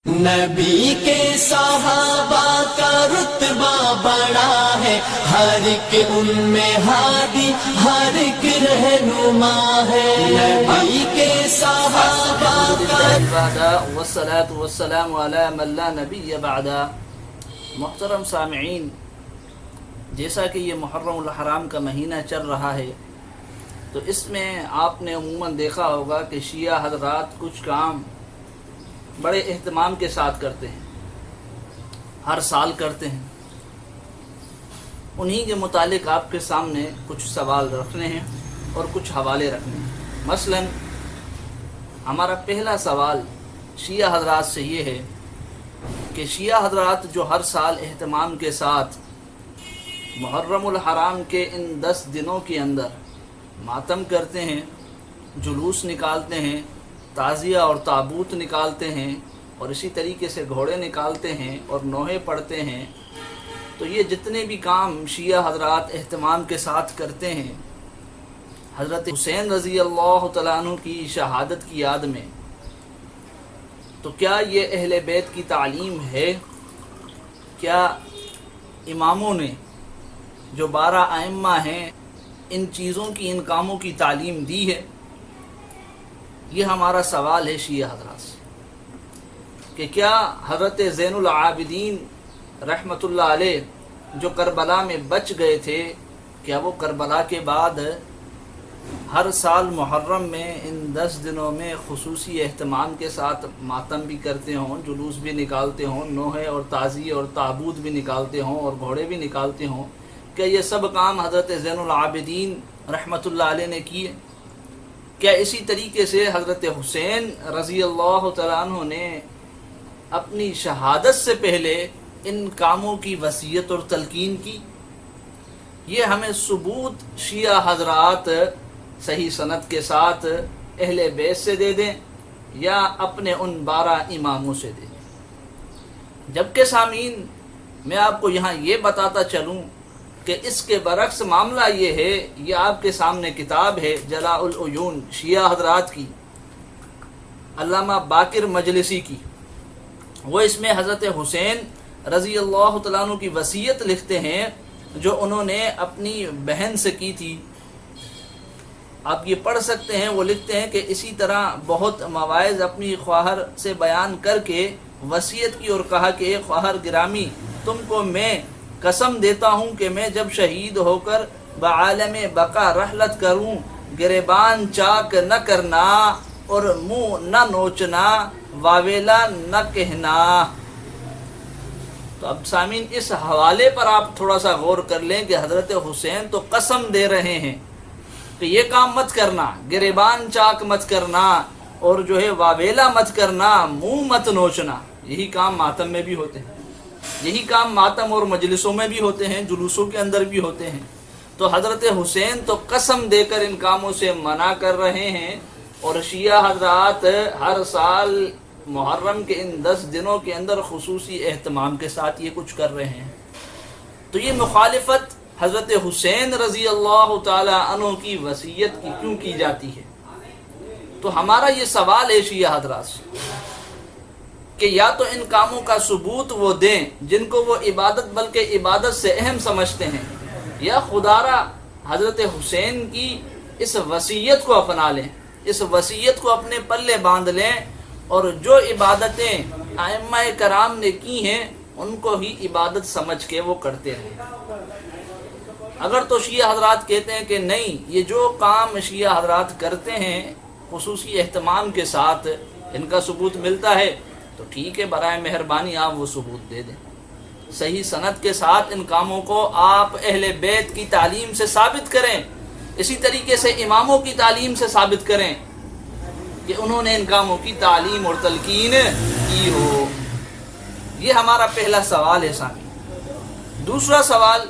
نبی کے صحابہ کا رتبہ بڑا ہے، ہر ایک ان میں ہادی، ہر ایک رہنما ہے۔ نبی کے صحابہ کا والصلاة والسلام علی من لا نبی بعد۔ محترم سامعین، جیسا کہ یہ محرم الحرام کا مہینہ چل رہا ہے تو اس میں آپ نے عموماً دیکھا ہوگا کہ شیعہ حضرات کچھ کام بڑے اہتمام کے ساتھ کرتے ہیں، ہر سال کرتے ہیں۔ انہی کے متعلق آپ کے سامنے کچھ سوال رکھنے ہیں اور کچھ حوالے رکھنے ہیں۔ مثلاً ہمارا پہلا سوال شیعہ حضرات سے یہ ہے کہ شیعہ حضرات جو ہر سال اہتمام کے ساتھ محرم الحرام کے ان 10 دنوں کے اندر ماتم کرتے ہیں، جلوس نکالتے ہیں، تعزیہ اور تابوت نکالتے ہیں اور اسی طریقے سے گھوڑے نکالتے ہیں اور نوحے پڑھتے ہیں، تو یہ جتنے بھی کام شیعہ حضرات اہتمام کے ساتھ کرتے ہیں حضرت حسین رضی اللہ تعالیٰ عنہ کی شہادت کی یاد میں، تو کیا یہ اہل بیت کی تعلیم ہے؟ کیا اماموں نے جو 12 ائمہ ہیں ان چیزوں کی، ان کاموں کی تعلیم دی ہے؟ یہ ہمارا سوال ہے شیعہ حضرات سے کہ کیا حضرت زین العابدین رحمۃ اللہ علیہ جو کربلا میں بچ گئے تھے، کیا وہ کربلا کے بعد ہر سال محرم میں ان 10 دنوں میں خصوصی اہتمام کے ساتھ ماتم بھی کرتے ہوں، جلوس بھی نکالتے ہوں، نوحے اور تعزیہ اور تابوت بھی نکالتے ہوں اور گھوڑے بھی نکالتے ہوں؟ کیا یہ سب کام حضرت زین العابدین رحمۃ اللہ علیہ نے کیے؟ کیا اسی طریقے سے حضرت حسین رضی اللہ تعالیٰ عنہ نے اپنی شہادت سے پہلے ان کاموں کی وصیت اور تلقین کی؟ یہ ہمیں ثبوت شیعہ حضرات صحیح سند کے ساتھ اہل بیت سے دے دیں یا اپنے ان 12 اماموں سے دے دیں۔ جبکہ سامعین، میں آپ کو یہاں یہ بتاتا چلوں کہ اس کے برعکس معاملہ یہ ہے، یہ آپ کے سامنے کتاب ہے جلاء العیون شیعہ حضرات کی، علامہ باقر مجلسی کی۔ وہ اس میں حضرت حسین رضی اللہ تعالیٰ عنہ کی وصیت لکھتے ہیں جو انہوں نے اپنی بہن سے کی تھی۔ آپ یہ پڑھ سکتے ہیں، وہ لکھتے ہیں کہ اسی طرح بہت مواعظ اپنی خواہر سے بیان کر کے وصیت کی اور کہا کہ اے خواہر گرامی، تم کو میں قسم دیتا ہوں کہ میں جب شہید ہو کر بعالم بقا رحلت کروں، گریبان چاک نہ کرنا اور منہ نہ نوچنا، واویلا نہ کہنا۔ تو اب سامعین، اس حوالے پر آپ تھوڑا سا غور کر لیں کہ حضرت حسین تو قسم دے رہے ہیں کہ یہ کام مت کرنا، گریبان چاک مت کرنا اور جو ہے واویلا مت کرنا، منہ مت نوچنا۔ یہی کام ماتم میں بھی ہوتے ہیں، یہی کام ماتم اور مجلسوں میں بھی ہوتے ہیں، جلوسوں کے اندر بھی ہوتے ہیں۔ تو حضرت حسین تو قسم دے کر ان کاموں سے منع کر رہے ہیں، اور شیعہ حضرات ہر سال محرم کے ان 10 دنوں کے اندر خصوصی اہتمام کے ساتھ یہ کچھ کر رہے ہیں۔ تو یہ مخالفت حضرت حسین رضی اللہ تعالی عنہ کی وصیت کی کیوں کی جاتی ہے؟ تو ہمارا یہ سوال ہے شیعہ حضرات سے کہ یا تو ان کاموں کا ثبوت وہ دیں جن کو وہ عبادت بلکہ عبادت سے اہم سمجھتے ہیں، یا خدارا حضرت حسین کی اس وصیت کو اپنا لیں، اس وصیت کو اپنے پلے باندھ لیں اور جو عبادتیں ائمہ کرام نے کی ہیں ان کو ہی عبادت سمجھ کے وہ کرتے رہیں۔ اگر تو شیعہ حضرات کہتے ہیں کہ نہیں، یہ جو کام شیعہ حضرات کرتے ہیں خصوصی اہتمام کے ساتھ ان کا ثبوت ملتا ہے، تو ٹھیک ہے، برائے مہربانی آپ وہ ثبوت دے دیں، صحیح سند کے ساتھ ان کاموں کو آپ اہل بیت کی تعلیم سے ثابت کریں، اسی طریقے سے اماموں کی تعلیم سے ثابت کریں کہ انہوں نے ان کاموں کی تعلیم اور تلقین کی ہو۔ یہ ہمارا پہلا سوال ہے سامعین۔ دوسرا سوال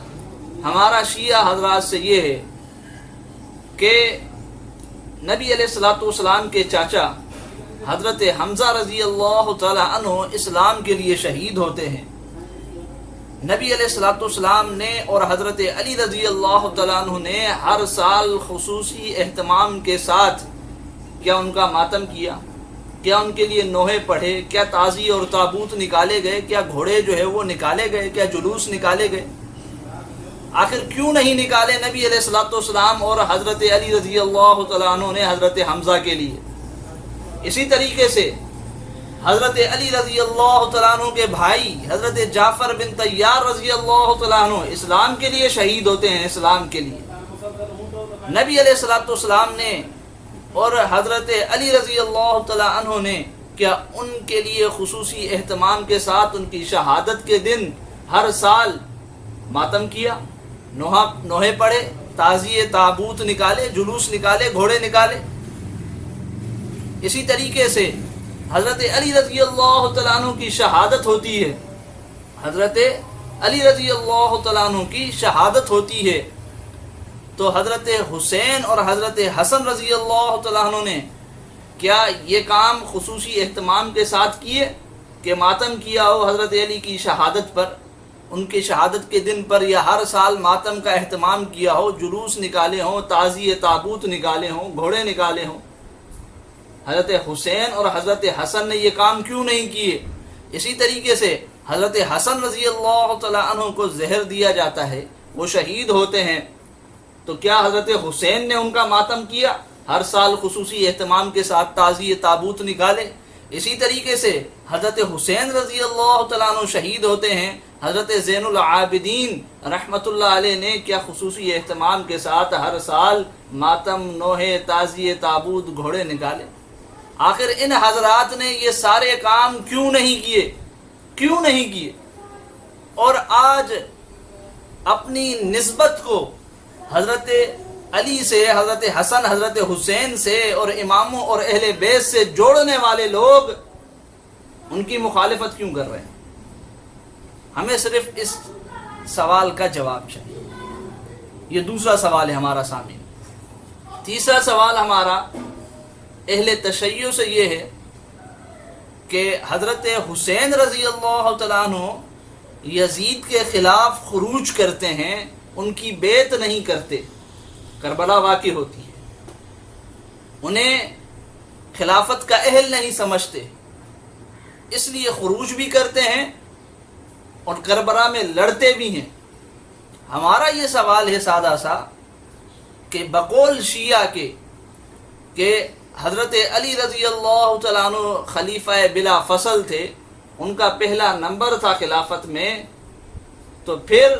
ہمارا شیعہ حضرات سے یہ ہے کہ نبی علیہ الصلوۃ والسلام کے چاچا حضرت حمزہ رضی اللہ تعالی عنہ اسلام کے لیے شہید ہوتے ہیں۔ نبی علیہ الصلوۃ والسلام نے اور حضرت علی رضی اللہ تعالیٰ عنہ نے ہر سال خصوصی اہتمام کے ساتھ کیا ان کا ماتم کیا؟ کیا ان کے لیے نوحے پڑھے، کیا تازی اور تابوت نکالے گئے، کیا گھوڑے جو ہے وہ نکالے گئے، کیا جلوس نکالے گئے؟ آخر کیوں نہیں نکالے نبی علیہ الصلوۃ والسلام اور حضرت علی رضی اللہ تعالیٰ عنہ نے حضرت حمزہ کے لیے؟ اسی طریقے سے حضرت علی رضی اللہ تعالیٰ عنہ کے بھائی حضرت جعفر بن طیار رضی اللہ تعالیٰ عنہ اسلام کے لیے شہید ہوتے ہیں، اسلام کے لیے۔ نبی علیہ الصلوۃ والسلام نے اور حضرت علی رضی اللہ تعالیٰ عنہ نے کیا ان کے لیے خصوصی اہتمام کے ساتھ ان کی شہادت کے دن ہر سال ماتم کیا، نوحے پڑھے، تعزیے تابوت نکالے، جلوس نکالے، گھوڑے نکالے؟ اسی طریقے سے حضرت علی رضی اللہ تعالیٰ عنہ کی شہادت ہوتی ہے، حضرت علی رضی اللہ تعالیٰ عنہ کی شہادت ہوتی ہے، تو حضرت حسین اور حضرت حسن رضی اللہ تعالیٰ عنہ نے کیا یہ کام خصوصی اہتمام کے ساتھ کیے کہ ماتم کیا ہو حضرت علی کی شہادت پر، ان کی شہادت کے دن پر، یا ہر سال ماتم کا اہتمام کیا ہو، جلوس نکالے ہوں، تعزیے تابوت نکالے ہوں، گھوڑے نکالے ہوں؟ حضرت حسین اور حضرت حسن نے یہ کام کیوں نہیں کیے؟ اسی طریقے سے حضرت حسن رضی اللہ تعالیٰ عنہ کو زہر دیا جاتا ہے، وہ شہید ہوتے ہیں، تو کیا حضرت حسین نے ان کا ماتم کیا؟ ہر سال خصوصی اہتمام کے ساتھ تعزیے تابوت نکالے؟ اسی طریقے سے حضرت حسین رضی اللہ تعالیٰ عنہ شہید ہوتے ہیں، حضرت زین العابدین رحمۃ اللہ علیہ نے کیا خصوصی اہتمام کے ساتھ ہر سال ماتم، نوحے، تعزیے تابوت، گھوڑے نکالے؟ آخر ان حضرات نے یہ سارے کام کیوں نہیں کیے؟ کیوں نہیں کیے؟ اور آج اپنی نسبت کو حضرت علی سے، حضرت حسن، حضرت حسین سے اور اماموں اور اہل بیت سے جوڑنے والے لوگ ان کی مخالفت کیوں کر رہے ہیں؟ ہمیں صرف اس سوال کا جواب چاہیے۔ یہ دوسرا سوال ہے ہمارا سامنے۔ تیسرا سوال ہمارا اہل تشیع سے یہ ہے کہ حضرت حسین رضی اللہ تعالیٰ عنہ یزید کے خلاف خروج کرتے ہیں، ان کی بیعت نہیں کرتے، کربلا واقع ہوتی ہے، انہیں خلافت کا اہل نہیں سمجھتے، اس لیے خروج بھی کرتے ہیں اور کربلا میں لڑتے بھی ہیں۔ ہمارا یہ سوال ہے سادہ سا کہ بقول شیعہ کے کہ حضرت علی رضی اللہ تعالیٰ عنہ خلیفہ بلا فصل تھے، ان کا پہلا نمبر تھا خلافت میں، تو پھر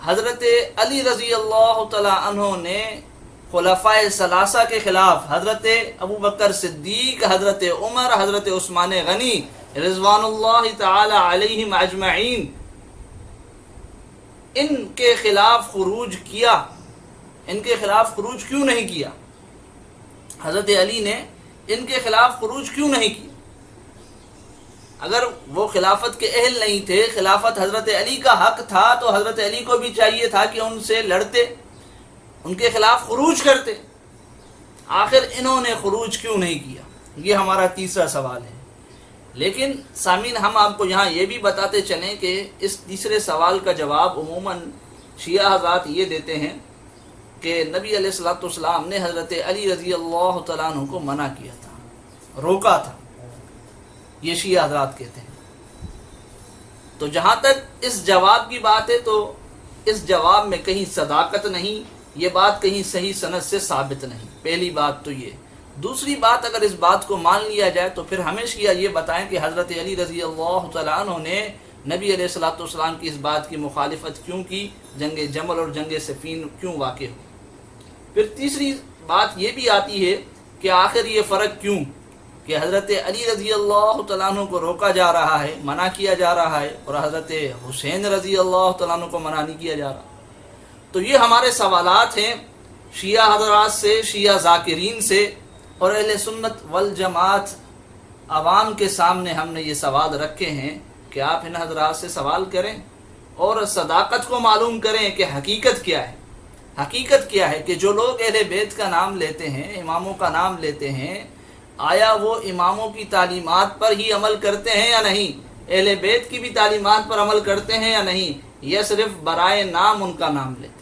حضرت علی رضی اللہ تعالیٰ عنہ نے خلفائے ثلاثہ کے خلاف حضرت ابو بکر صدیق، حضرت عمر، حضرت عثمان غنی رضوان اللہ تعالی علیہم اجمعین، ان کے خلاف خروج کیا۔ ان کے خلاف خروج کیوں نہیں کیا؟ حضرت علی نے ان کے خلاف خروج کیوں نہیں کیا؟ اگر وہ خلافت کے اہل نہیں تھے، خلافت حضرت علی کا حق تھا، تو حضرت علی کو بھی چاہیے تھا کہ ان سے لڑتے، ان کے خلاف خروج کرتے۔ آخر انہوں نے خروج کیوں نہیں کیا؟ یہ ہمارا تیسرا سوال ہے۔ لیکن سامعین، ہم آپ کو یہاں یہ بھی بتاتے چلیں کہ اس تیسرے سوال کا جواب عموماً شیعہ حضرات یہ دیتے ہیں کہ نبی علیہ الصلوۃ والسلام نے حضرت علی رضی اللہ تعالیٰ عنہ کو منع کیا تھا، روکا تھا، یہ شیعہ حضرات کہتے ہیں۔ تو جہاں تک اس جواب کی بات ہے، تو اس جواب میں کہیں صداقت نہیں، یہ بات کہیں صحیح سند سے ثابت نہیں، پہلی بات تو یہ۔ دوسری بات، اگر اس بات کو مان لیا جائے تو پھر ہمیں شیعہ یہ بتائیں کہ حضرت علی رضی اللہ تعالیٰ عنہ نے نبی علیہ الصلوۃ والسلام کی اس بات کی مخالفت کیوں کی، جنگ جمل اور جنگ صفین کیوں واقع ہو۔ پھر تیسری بات یہ بھی آتی ہے کہ آخر یہ فرق کیوں کہ حضرت علی رضی اللہ تعالیٰ عنہ کو روکا جا رہا ہے، منع کیا جا رہا ہے، اور حضرت حسین رضی اللہ تعالیٰ عنہ کو منع نہیں کیا جا رہا۔ تو یہ ہمارے سوالات ہیں شیعہ حضرات سے، شیعہ ذاکرین سے، اور اہل سنت والجماعت عوام کے سامنے ہم نے یہ سوال رکھے ہیں کہ آپ ان حضرات سے سوال کریں اور صداقت کو معلوم کریں کہ حقیقت کیا ہے۔ حقیقت کیا ہے کہ جو لوگ اہل بیت کا نام لیتے ہیں، اماموں کا نام لیتے ہیں، آیا وہ اماموں کی تعلیمات پر ہی عمل کرتے ہیں یا نہیں؟ اہل بیت کی بھی تعلیمات پر عمل کرتے ہیں یا نہیں؟ یا صرف برائے نام ان کا نام لیتے ہیں؟